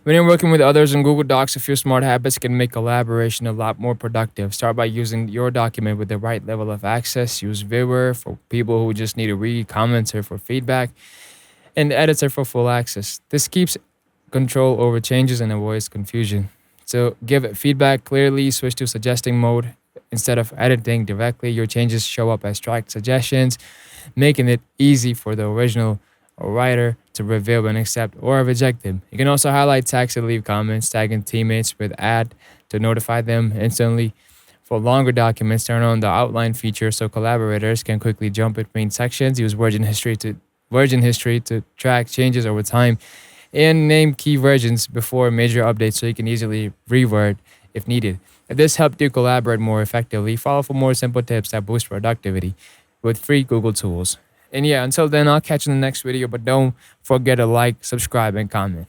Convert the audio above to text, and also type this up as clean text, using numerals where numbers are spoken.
When you're working with others in Google Docs, a few smart habits can make collaboration a lot more productive. Start by using your document with the right level of access. Use Viewer for people who just need to read, Commenter for feedback, and Editor for full access. This keeps control over changes and avoids confusion. So give it feedback clearly, switch to suggesting mode. Instead of editing directly, your changes show up as tracked suggestions, making it easy for the original writer to review and accept or reject them. You can also highlight text and leave comments, tagging teammates with add to notify them instantly. For longer documents, turn on the outline feature so collaborators can quickly jump between sections. Use version history to track changes over time, and name key versions before major updates so you can easily reword if needed. If this helped you collaborate more effectively, follow for more simple tips that boost productivity with free Google tools. And yeah, until then, I'll catch you in the next video, but don't forget to like, subscribe, and comment.